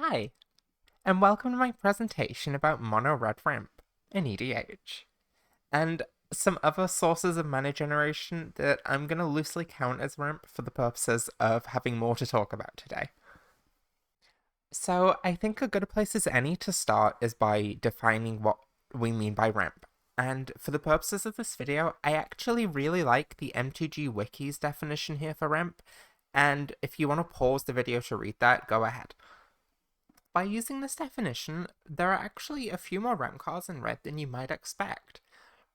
Hi, and welcome to my presentation about mono red ramp in EDH, and some other sources of mana generation that I'm going to loosely count as ramp for the purposes of having more to talk about today. So I think a good place as any to start is by defining what we mean by ramp. And for the purposes of this video, I actually really like the M2G Wiki's definition here for ramp, and if you want to pause the video to read that, go ahead. By using this definition, there are actually a few more ramp cards in red than you might expect,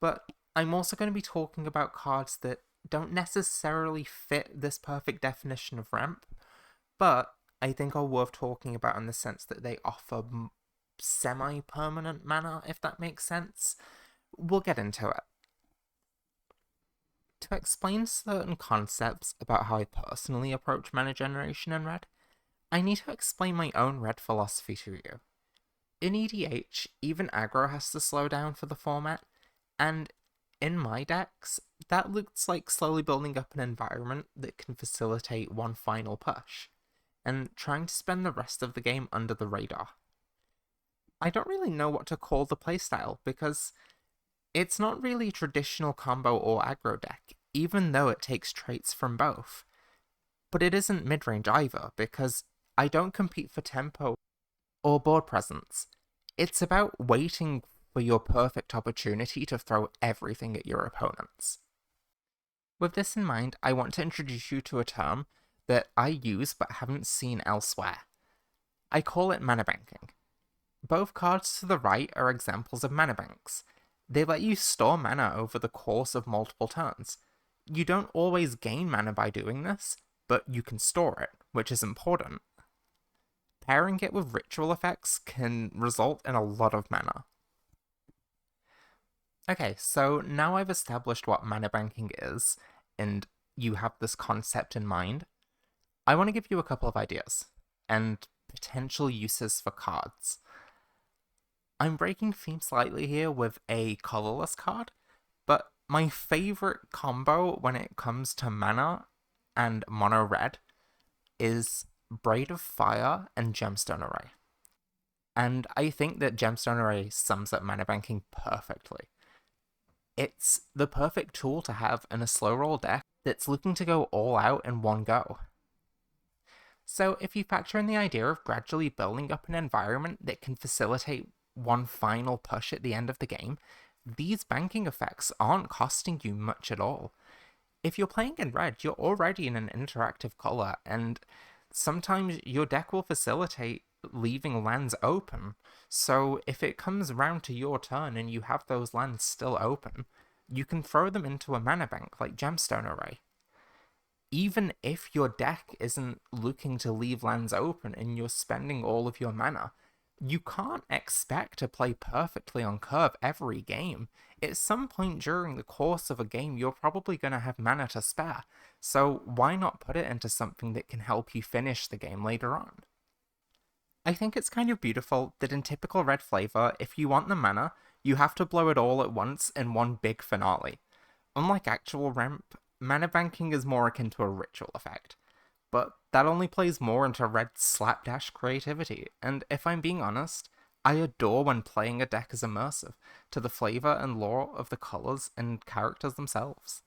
but I'm also going to be talking about cards that don't necessarily fit this perfect definition of ramp, but I think are worth talking about in the sense that they offer semi-permanent mana, if that makes sense. We'll get into it. To explain certain concepts about how I personally approach mana generation in red, I need to explain my own red philosophy to you. In EDH, even aggro has to slow down for the format, and in my decks, that looks like slowly building up an environment that can facilitate one final push, and trying to spend the rest of the game under the radar. I don't really know what to call the playstyle, because it's not really a traditional combo or aggro deck, even though it takes traits from both. But it isn't mid-range either, because I don't compete for tempo or board presence. It's about waiting for your perfect opportunity to throw everything at your opponents. With this in mind, I want to introduce you to a term that I use but haven't seen elsewhere. I call it mana banking. Both cards to the right are examples of mana banks. They let you store mana over the course of multiple turns. You don't always gain mana by doing this, but you can store it, which is important. Pairing it with ritual effects can result in a lot of mana. Okay, so now I've established what mana banking is, and you have this concept in mind, I want to give you a couple of ideas, and potential uses for cards. I'm breaking theme slightly here with a colorless card, but my favorite combo when it comes to mana and mono red is Braid of Fire and Gemstone Array. And I think that Gemstone Array sums up mana banking perfectly. It's the perfect tool to have in a slow roll deck that's looking to go all out in one go. So if you factor in the idea of gradually building up an environment that can facilitate one final push at the end of the game, these banking effects aren't costing you much at all. If you're playing in red, you're already in an interactive color, and sometimes your deck will facilitate leaving lands open. So if it comes around to your turn and you have those lands still open, you can throw them into a mana bank like Gemstone Array. Even if your deck isn't looking to leave lands open and you're spending all of your mana, you can't expect to play perfectly on curve every game. At some point during the course of a game, you're probably going to have mana to spare, so why not put it into something that can help you finish the game later on? I think it's kind of beautiful that in typical red flavor, if you want the mana, you have to blow it all at once in one big finale. Unlike actual ramp, mana banking is more akin to a ritual effect, but that only plays more into Red's slapdash creativity, and if I'm being honest, I adore when playing a deck is immersive to the flavor and lore of the colors and characters themselves.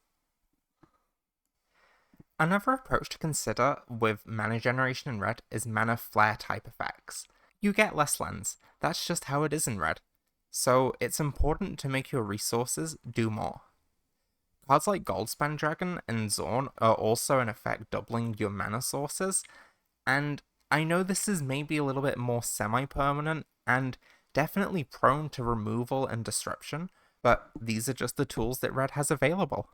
Another approach to consider with mana generation in red is mana flare type effects. You get less lands, that's just how it is in red, so it's important to make your resources do more. Cards like Goldspan Dragon and Zorn are also in effect doubling your mana sources, and I know this is maybe a little bit more semi-permanent and definitely prone to removal and disruption, but these are just the tools that Red has available.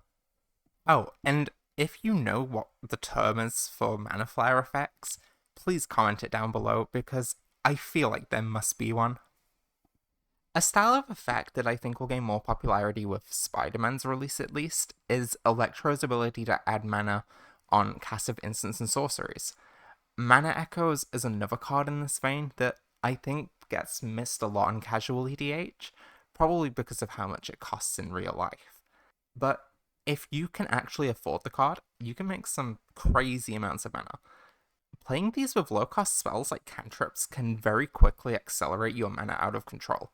Oh, and if you know what the term is for mana flare effects, please comment it down below because I feel like there must be one. A style of effect that I think will gain more popularity with Spider-Man's release at least is Electro's ability to add mana on passive instants and sorceries. Mana Echoes is another card in this vein that I think gets missed a lot in casual EDH, probably because of how much it costs in real life. But if you can actually afford the card, you can make some crazy amounts of mana. Playing these with low-cost spells like cantrips can very quickly accelerate your mana out of control.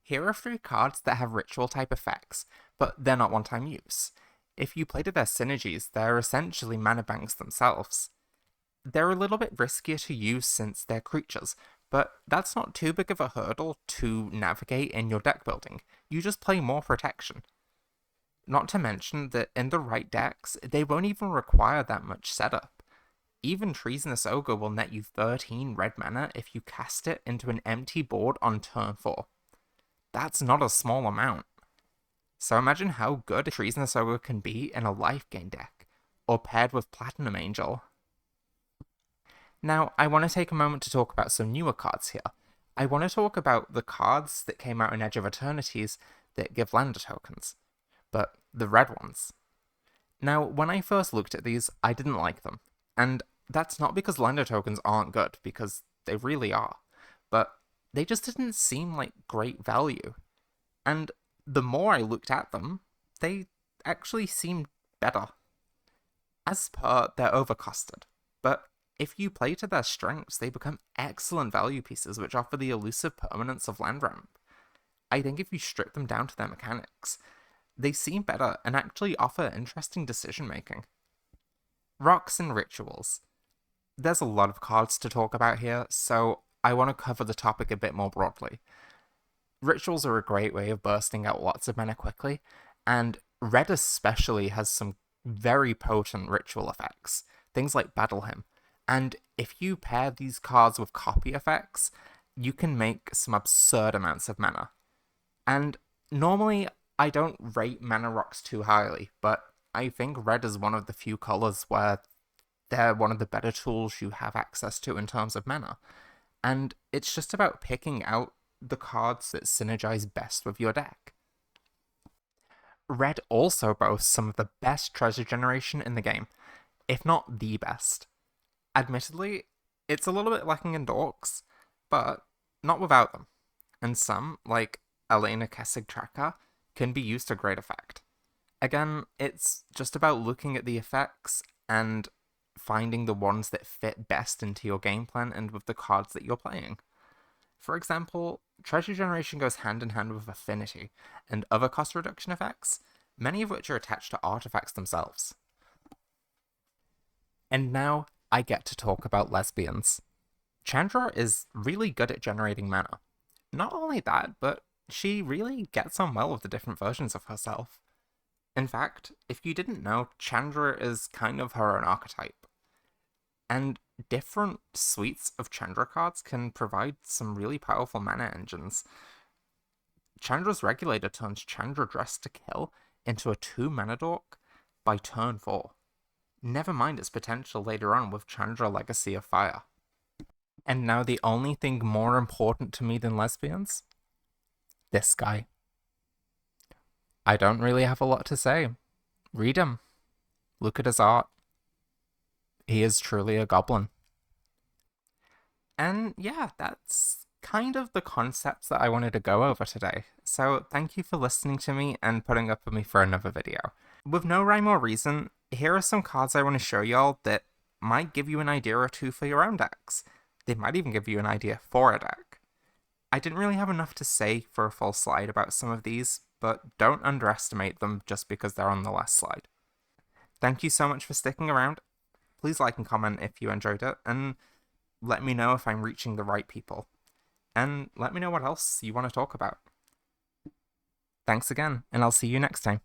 Here are 3 cards that have ritual-type effects, but they're not one-time use. If you play to their synergies, they're essentially mana banks themselves. They're a little bit riskier to use since they're creatures, but that's not too big of a hurdle to navigate in your deck building. You just play more protection. Not to mention that in the right decks, they won't even require that much setup. Even Treasonous Ogre will net you 13 red mana if you cast it into an empty board on turn 4. That's not a small amount. So imagine how good Treasonous Ogre can be in a life gain deck, or paired with Platinum Angel. Now, I want to take a moment to talk about some newer cards here. I want to talk about the cards that came out in Edge of Eternities that give Lander tokens, but the red ones. Now, when I first looked at these, I didn't like them, and that's not because Lander tokens aren't good, because they really are, but they just didn't seem like great value. And the more I looked at them, they actually seemed better. As per, they're overcosted, but if you play to their strengths, they become excellent value pieces which offer the elusive permanence of land ramp. I think if you strip them down to their mechanics, they seem better and actually offer interesting decision making. Rocks and rituals. There's a lot of cards to talk about here, so I want to cover the topic a bit more broadly. Rituals are a great way of bursting out lots of mana quickly, and red especially has some very potent ritual effects, things like Battle Hymn. And if you pair these cards with copy effects, you can make some absurd amounts of mana. And normally, I don't rate mana rocks too highly, but I think red is one of the few colors where they're one of the better tools you have access to in terms of mana. And it's just about picking out the cards that synergize best with your deck. Red also boasts some of the best treasure generation in the game, if not the best. Admittedly, it's a little bit lacking in dorks, but not without them. And some, like Elena Kessig Tracker, can be used to great effect. Again, it's just about looking at the effects and finding the ones that fit best into your game plan and with the cards that you're playing. For example, treasure generation goes hand in hand with affinity and other cost reduction effects, many of which are attached to artifacts themselves. And now I get to talk about lesbians. Chandra is really good at generating mana. Not only that, but she really gets on well with the different versions of herself. In fact, if you didn't know, Chandra is kind of her own archetype. And different suites of Chandra cards can provide some really powerful mana engines. Chandra's Regulator turns Chandra Dress to Kill into a 2-mana dork by turn 4. Never mind its potential later on with Chandra Legacy of Fire. And now the only thing more important to me than lesbians? This guy. I don't really have a lot to say. Read him. Look at his art. He is truly a goblin. And yeah, that's kind of the concepts that I wanted to go over today. So thank you for listening to me and putting up with me for another video. With no rhyme or reason, here are some cards I want to show y'all that might give you an idea or two for your own decks. They might even give you an idea for a deck. I didn't really have enough to say for a full slide about some of these, but don't underestimate them just because they're on the last slide. Thank you so much for sticking around. Please like and comment if you enjoyed it, and let me know if I'm reaching the right people. And let me know what else you want to talk about. Thanks again, and I'll see you next time.